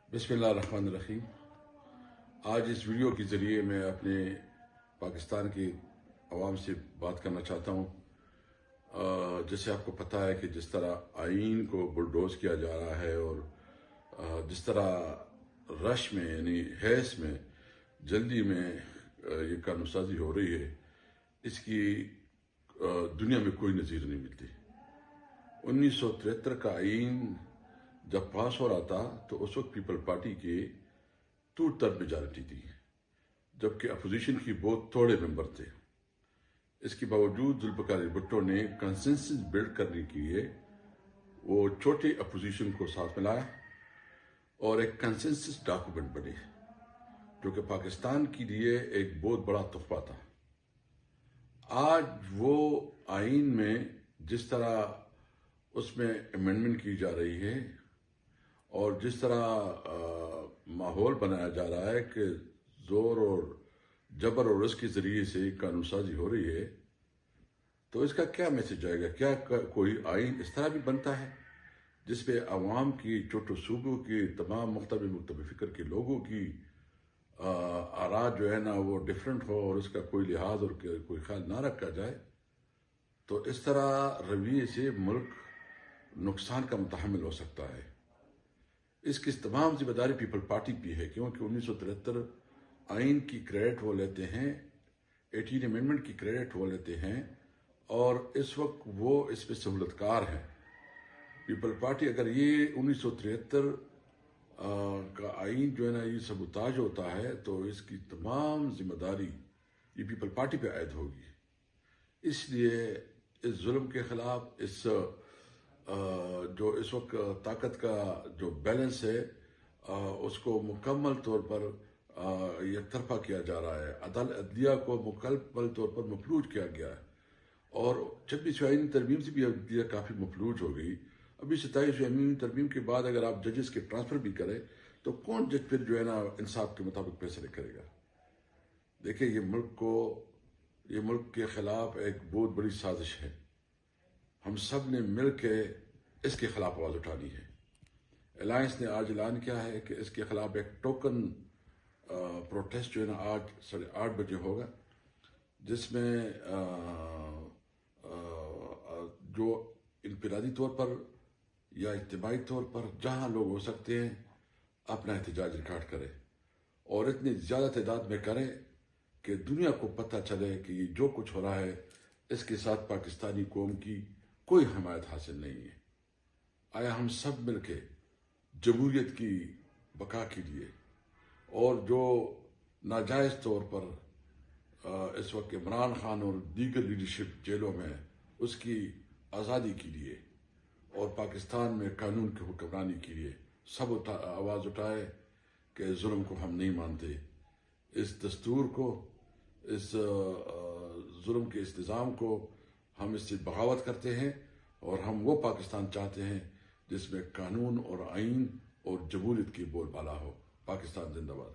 بسم اللہ الرحمن الرحیم۔ آج اس ویڈیو کے ذریعے میں اپنے پاکستان کی عوام سے بات کرنا چاہتا ہوں۔ جیسے آپ کو پتہ ہے کہ جس طرح آئین کو بلڈوز کیا جا رہا ہے اور جس طرح رش میں یعنی حیث میں جلدی میں یہ قانون سازی ہو رہی ہے، اس کی دنیا میں کوئی نظیر نہیں ملتی۔ 1973 کا آئین جب پاس ہو رہا تھا تو اس وقت پیپل پارٹی کی 2/3 میجارٹی تھی، جبکہ اپوزیشن کی بہت تھوڑے ممبر تھے۔ اس کے باوجود ذوالفقار علی بھٹو نے کنسنسس بلڈ کرنے کے لیے وہ چھوٹے اپوزیشن کو ساتھ ملایا اور ایک کنسنسس ڈاکومنٹ بنے، جو کہ پاکستان کے لیے ایک بہت بڑا تحفہ تھا۔ آج وہ آئین میں جس طرح اس میں امینڈمنٹ کی جا رہی ہے اور جس طرح ماحول بنایا جا رہا ہے کہ زور اور جبر اور اس کے ذریعے سے قانون سازی ہو رہی ہے، تو اس کا کیا میسج آئے گا؟ کیا کوئی آئین اس طرح بھی بنتا ہے جس پہ عوام کی چھوٹے صوبوں کی تمام مختلف فکر کے لوگوں کی آراء جو ہے نا وہ ڈیفرنٹ ہو اور اس کا کوئی لحاظ اور کوئی خیال نہ رکھا جائے؟ تو اس طرح رویے سے ملک نقصان کا متحمل ہو سکتا ہے۔ اس کی تمام ذمہ داری پیپل پارٹی بھی ہے، کیونکہ 1973 آئین کی کریڈٹ وہ لیتے ہیں، 18 امینڈمنٹ کی کریڈٹ وہ لیتے ہیں، اور اس وقت وہ اس پہ سہولت کار ہیں۔ پیپل پارٹی اگر یہ 1973 کا آئین جو ہے نا یہ سبوتاج ہوتا ہے تو اس کی تمام ذمہ داری یہ پیپل پارٹی پہ عائد ہوگی۔ اس لیے اس ظلم کے خلاف جو اس وقت طاقت کا جو بیلنس ہے اس کو مکمل طور پر یک طرفہ کیا جا رہا ہے۔ عدلیہ کو مکمل طور پر مفلوج کیا گیا ہے، اور 26ویں آئینی ترمیم سے بھی عدلیہ کافی مفلوج ہو گئی۔ ابھی 27ویں آئینی ترمیم کے بعد اگر آپ ججز کے ٹرانسفر بھی کریں تو کون جج پھر جو ہے نا انصاف کے مطابق فیصلے کرے گا؟ دیکھیں، یہ ملک کے خلاف ایک بہت بڑی سازش ہے۔ ہم سب نے مل کے اس کے خلاف آواز اٹھانی ہے۔ الائنس نے آج اعلان کیا ہے کہ اس کے خلاف ایک ٹوکن پروٹیسٹ جو ہے نا آج 8:30 بجے ہوگا، جس میں جو انفرادی طور پر یا اجتماعی طور پر جہاں لوگ ہو سکتے ہیں اپنا احتجاج ریکارڈ کرے، اور اتنی زیادہ تعداد میں کرے کہ دنیا کو پتہ چلے کہ یہ جو کچھ ہو رہا ہے اس کے ساتھ پاکستانی قوم کی کوئی حمایت حاصل نہیں ہے۔ آیا ہم سب مل کے جمہوریت کی بقا کے لیے اور جو ناجائز طور پر اس وقت عمران خان اور دیگر لیڈرشپ جیلوں میں اس کی آزادی کے لیے اور پاکستان میں قانون کی حکمرانی کے لیے سب آواز اٹھائے کہ ظلم کو ہم نہیں مانتے، اس دستور کو، اس ظلم کے اس نظام کو ہم اس سے بغاوت کرتے ہیں، اور ہم وہ پاکستان چاہتے ہیں جس میں قانون اور آئین اور جمہوریت کی بول بالا ہو۔ پاکستان زندہ باد۔